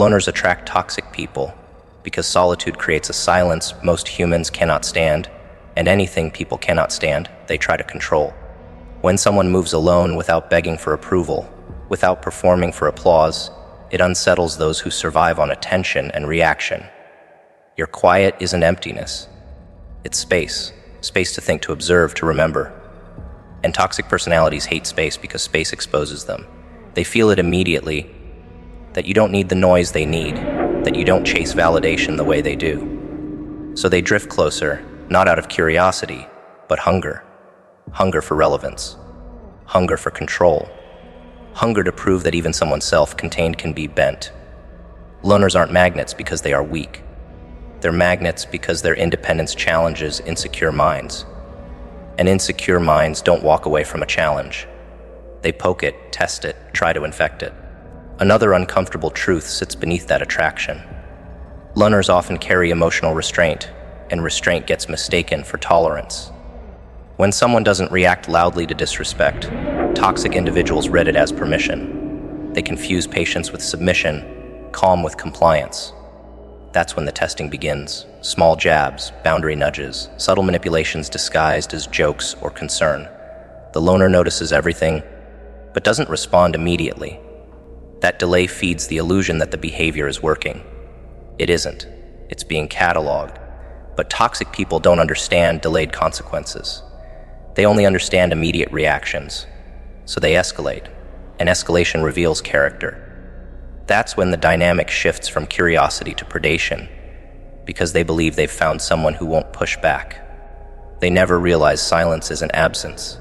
Loners attract toxic people because solitude creates a silence most humans cannot stand, and anything people cannot stand, they try to control. When someone moves alone without begging for approval, without performing for applause, it unsettles those who survive on attention and reaction. Your quiet isn't emptiness. It's space. Space to think, to observe, to remember. And toxic personalities hate space because space exposes them. They feel it immediately, that you don't need the noise they need, that you don't chase validation the way they do. So they drift closer, not out of curiosity, but hunger. Hunger for relevance. Hunger for control. Hunger to prove that even someone self-contained can be bent. Loners aren't magnets because they are weak. They're magnets because their independence challenges insecure minds. And insecure minds don't walk away from a challenge. They poke it, test it, try to infect it. Another uncomfortable truth sits beneath that attraction. Loners often carry emotional restraint, and restraint gets mistaken for tolerance. When someone doesn't react loudly to disrespect, toxic individuals read it as permission. They confuse patience with submission, calm with compliance. That's when the testing begins. Small jabs, boundary nudges, subtle manipulations disguised as jokes or concern. The loner notices everything, but doesn't respond immediately. That delay feeds the illusion that the behavior is working. It isn't. It's being cataloged. But toxic people don't understand delayed consequences. They only understand immediate reactions. So they escalate, and escalation reveals character. That's when the dynamic shifts from curiosity to predation, because they believe they've found someone who won't push back. They never realize silence isn't absence.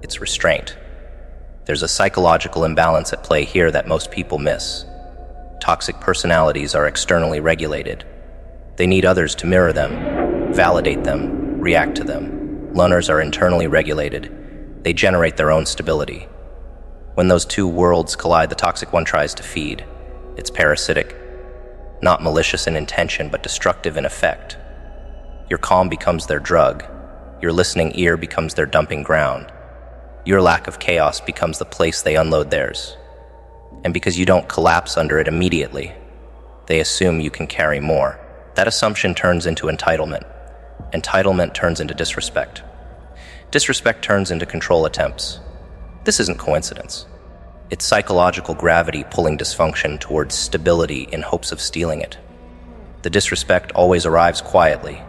It's restraint. There's a psychological imbalance at play here that most people miss. Toxic personalities are externally regulated. They need others to mirror them, validate them, react to them. Loners are internally regulated. They generate their own stability. When those two worlds collide, the toxic one tries to feed. It's parasitic, not malicious in intention, but destructive in effect. Your calm becomes their drug. Your listening ear becomes their dumping ground. Your lack of chaos becomes the place they unload theirs. And because you don't collapse under it immediately, they assume you can carry more. That assumption turns into entitlement. Entitlement turns into disrespect. Disrespect turns into control attempts. This isn't coincidence. It's psychological gravity pulling dysfunction towards stability in hopes of stealing it. The disrespect always arrives quietly.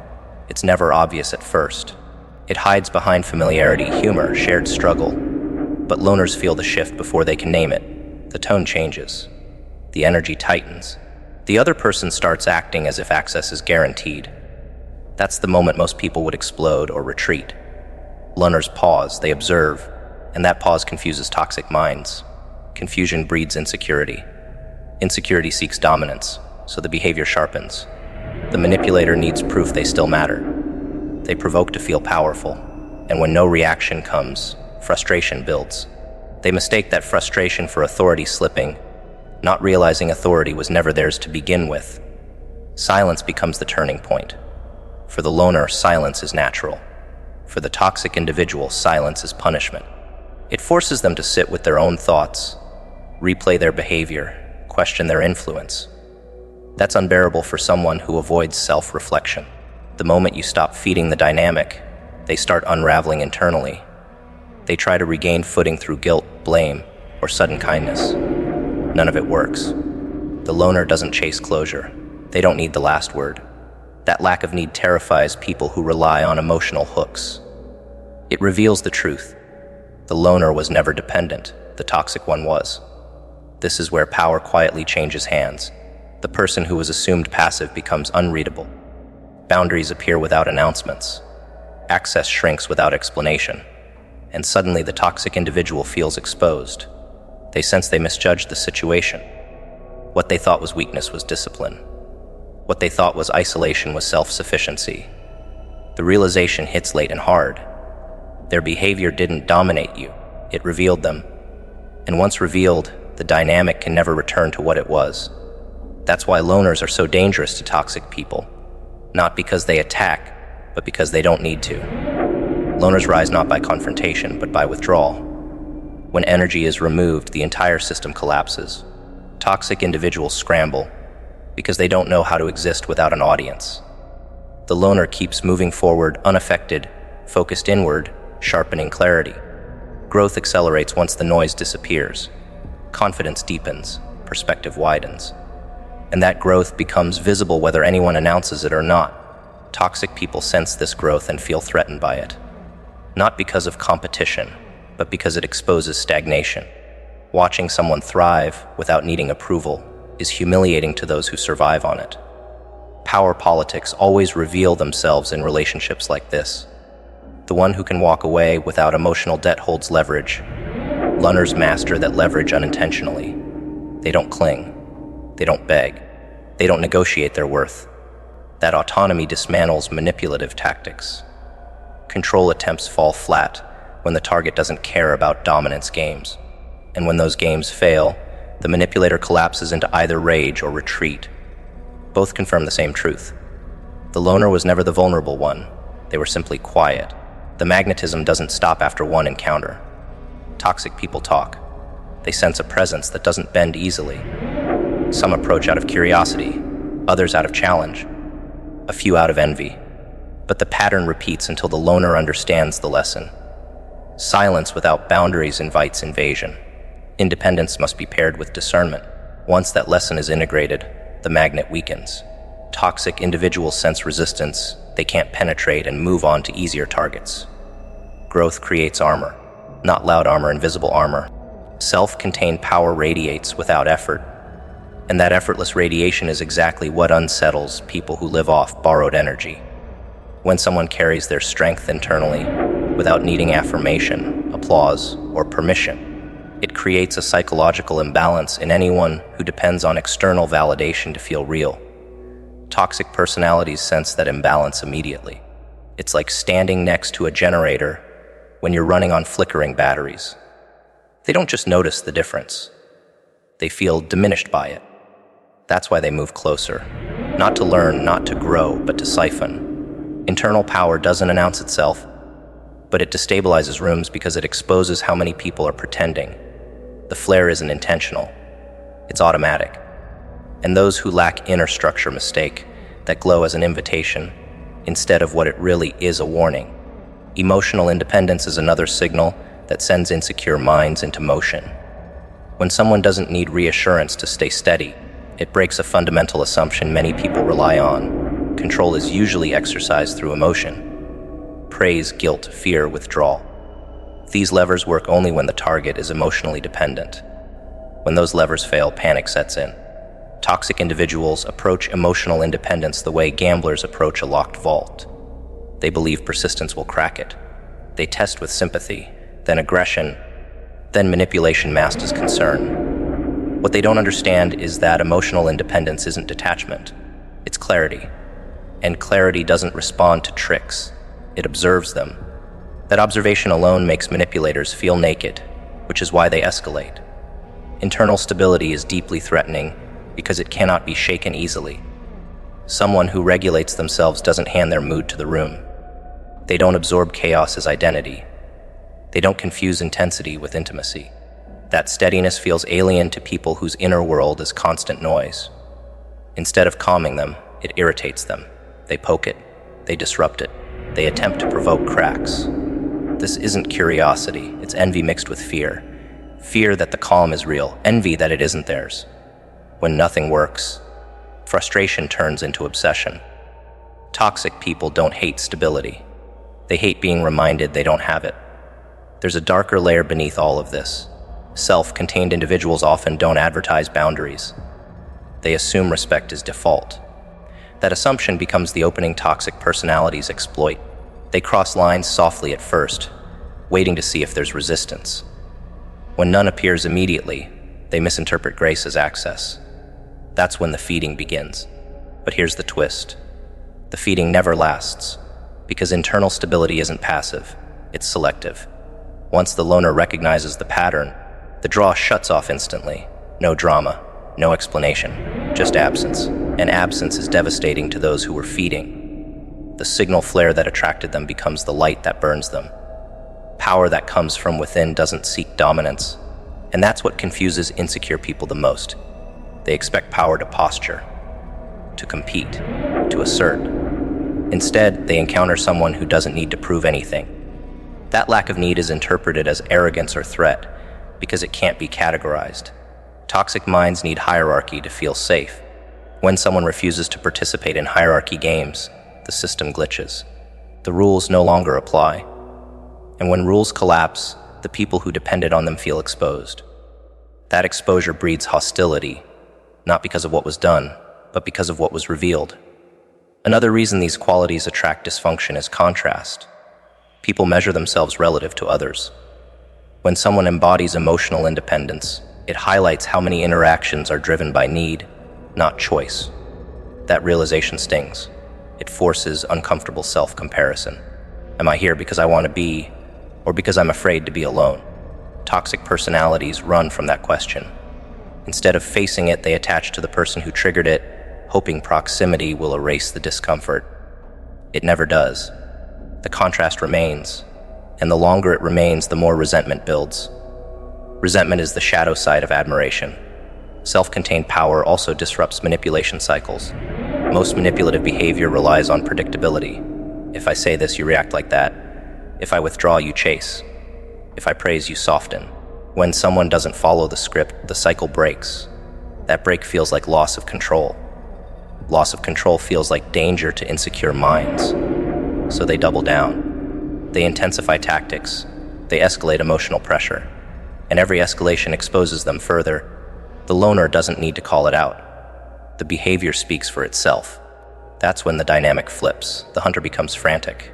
It's never obvious at first. It hides behind familiarity, humor, shared struggle. But loners feel the shift before they can name it. The tone changes. The energy tightens. The other person starts acting as if access is guaranteed. That's the moment most people would explode or retreat. Loners pause, they observe, and that pause confuses toxic minds. Confusion breeds insecurity. Insecurity seeks dominance, so the behavior sharpens. The manipulator needs proof they still matter. They provoke to feel powerful, and when no reaction comes, frustration builds. They mistake that frustration for authority slipping, not realizing authority was never theirs to begin with. Silence becomes the turning point. For the loner, silence is natural. For the toxic individual, silence is punishment. It forces them to sit with their own thoughts, replay their behavior, question their influence. That's unbearable for someone who avoids self-reflection. The moment you stop feeding the dynamic, they start unraveling internally. They try to regain footing through guilt, blame, or sudden kindness. None of it works. The loner doesn't chase closure. They don't need the last word. That lack of need terrifies people who rely on emotional hooks. It reveals the truth. The loner was never dependent. The toxic one was. This is where power quietly changes hands. The person who was assumed passive becomes unreadable. Boundaries appear without announcements. Access shrinks without explanation. And suddenly the toxic individual feels exposed. They sense they misjudged the situation. What they thought was weakness was discipline. What they thought was isolation was self-sufficiency. The realization hits late and hard. Their behavior didn't dominate you. It revealed them. And once revealed, the dynamic can never return to what it was. That's why loners are so dangerous to toxic people. Not because they attack, but because they don't need to. Loners rise not by confrontation, but by withdrawal. When energy is removed, the entire system collapses. Toxic individuals scramble, because they don't know how to exist without an audience. The loner keeps moving forward unaffected, focused inward, sharpening clarity. Growth accelerates once the noise disappears. Confidence deepens, perspective widens. And that growth becomes visible whether anyone announces it or not. Toxic people sense this growth and feel threatened by it. Not because of competition, but because it exposes stagnation. Watching someone thrive without needing approval is humiliating to those who survive on it. Power politics always reveal themselves in relationships like this. The one who can walk away without emotional debt holds leverage. Loners master that leverage unintentionally. They don't cling. They don't beg. They don't negotiate their worth. That autonomy dismantles manipulative tactics. Control attempts fall flat when the target doesn't care about dominance games. And when those games fail, the manipulator collapses into either rage or retreat. Both confirm the same truth. The loner was never the vulnerable one. They were simply quiet. The magnetism doesn't stop after one encounter. Toxic people talk. They sense a presence that doesn't bend easily. Some approach out of curiosity, others out of challenge, a few out of envy. But the pattern repeats until the loner understands the lesson. Silence without boundaries invites invasion. Independence must be paired with discernment. Once that lesson is integrated, the magnet weakens. Toxic individuals sense resistance, they can't penetrate and move on to easier targets. Growth creates armor, not loud armor, invisible armor. Self-contained power radiates without effort, and that effortless radiation is exactly what unsettles people who live off borrowed energy. When someone carries their strength internally, without needing affirmation, applause, or permission, it creates a psychological imbalance in anyone who depends on external validation to feel real. Toxic personalities sense that imbalance immediately. It's like standing next to a generator when you're running on flickering batteries. They don't just notice the difference. They feel diminished by it. That's why they move closer. Not to learn, not to grow, but to siphon. Internal power doesn't announce itself, but it destabilizes rooms because it exposes how many people are pretending. The flare isn't intentional. It's automatic. And those who lack inner structure mistake that glow as an invitation instead of what it really is, a warning. Emotional independence is another signal that sends insecure minds into motion. When someone doesn't need reassurance to stay steady, it breaks a fundamental assumption many people rely on. Control is usually exercised through emotion. Praise, guilt, fear, withdrawal. These levers work only when the target is emotionally dependent. When those levers fail, panic sets in. Toxic individuals approach emotional independence the way gamblers approach a locked vault. They believe persistence will crack it. They test with sympathy, then aggression, then manipulation masked as concern. What they don't understand is that emotional independence isn't detachment, it's clarity. And clarity doesn't respond to tricks, it observes them. That observation alone makes manipulators feel naked, which is why they escalate. Internal stability is deeply threatening because it cannot be shaken easily. Someone who regulates themselves doesn't hand their mood to the room. They don't absorb chaos as identity. They don't confuse intensity with intimacy. That steadiness feels alien to people whose inner world is constant noise. Instead of calming them, it irritates them. They poke it. They disrupt it. They attempt to provoke cracks. This isn't curiosity, it's envy mixed with fear. Fear that the calm is real, envy that it isn't theirs. When nothing works, frustration turns into obsession. Toxic people don't hate stability. They hate being reminded they don't have it. There's a darker layer beneath all of this. Self-contained individuals often don't advertise boundaries. They assume respect is default. That assumption becomes the opening toxic personalities exploit. They cross lines softly at first, waiting to see if there's resistance. When none appears immediately, they misinterpret grace as access. That's when the feeding begins. But here's the twist. The feeding never lasts, because internal stability isn't passive, it's selective. Once the loner recognizes the pattern, the draw shuts off instantly. No drama, no explanation, just absence. And absence is devastating to those who were feeding. The signal flare that attracted them becomes the light that burns them. Power that comes from within doesn't seek dominance, and that's what confuses insecure people the most. They expect power to posture, to compete, to assert. Instead, they encounter someone who doesn't need to prove anything. That lack of need is interpreted as arrogance or threat because it can't be categorized. Toxic minds need hierarchy to feel safe. When someone refuses to participate in hierarchy games, the system glitches. The rules no longer apply. And when rules collapse, the people who depended on them feel exposed. That exposure breeds hostility, not because of what was done, but because of what was revealed. Another reason these qualities attract dysfunction is contrast. People measure themselves relative to others. When someone embodies emotional independence, it highlights how many interactions are driven by need, not choice. That realization stings. It forces uncomfortable self-comparison. Am I here because I want to be, or because I'm afraid to be alone? Toxic personalities run from that question. Instead of facing it, they attach to the person who triggered it, hoping proximity will erase the discomfort. It never does. The contrast remains, and the longer it remains, the more resentment builds. Resentment is the shadow side of admiration. Self-contained power also disrupts manipulation cycles. Most manipulative behavior relies on predictability. If I say this, you react like that. If I withdraw, you chase. If I praise, you soften. When someone doesn't follow the script, the cycle breaks. That break feels like loss of control. Loss of control feels like danger to insecure minds. So they double down. They intensify tactics. They escalate emotional pressure. And every escalation exposes them further. The loner doesn't need to call it out. The behavior speaks for itself. That's when the dynamic flips. The hunter becomes frantic.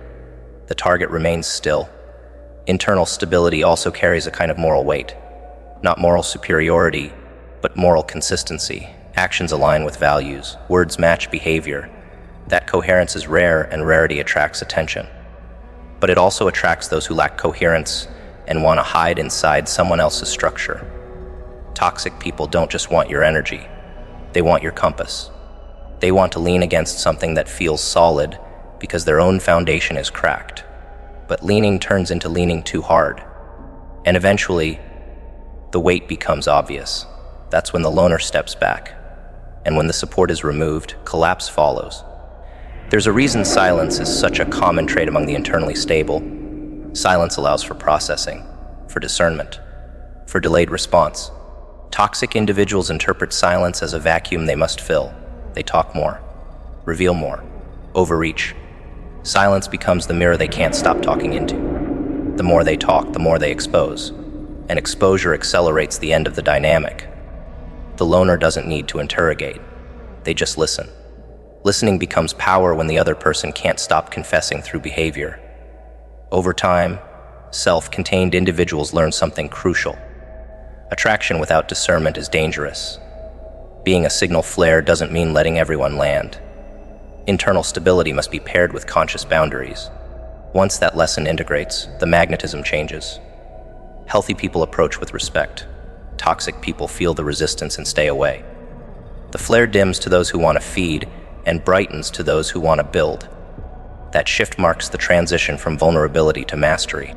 The target remains still. Internal stability also carries a kind of moral weight. Not moral superiority, but moral consistency. Actions align with values. Words match behavior. That coherence is rare, and rarity attracts attention. But it also attracts those who lack coherence and want to hide inside someone else's structure. Toxic people don't just want your energy. They want your compass. They want to lean against something that feels solid because their own foundation is cracked. But leaning turns into leaning too hard. And eventually, the weight becomes obvious. That's when the loner steps back. And when the support is removed, collapse follows. There's a reason silence is such a common trait among the internally stable. Silence allows for processing, for discernment, for delayed response. Toxic individuals interpret silence as a vacuum they must fill. They talk more, reveal more, overreach. Silence becomes the mirror they can't stop talking into. The more they talk, the more they expose. And exposure accelerates the end of the dynamic. The loner doesn't need to interrogate. They just listen. Listening becomes power when the other person can't stop confessing through behavior. Over time, self-contained individuals learn something crucial. Attraction without discernment is dangerous. Being a signal flare doesn't mean letting everyone land. Internal stability must be paired with conscious boundaries. Once that lesson integrates, the magnetism changes. Healthy people approach with respect. Toxic people feel the resistance and stay away. The flare dims to those who want to feed and brightens to those who want to build. That shift marks the transition from vulnerability to mastery.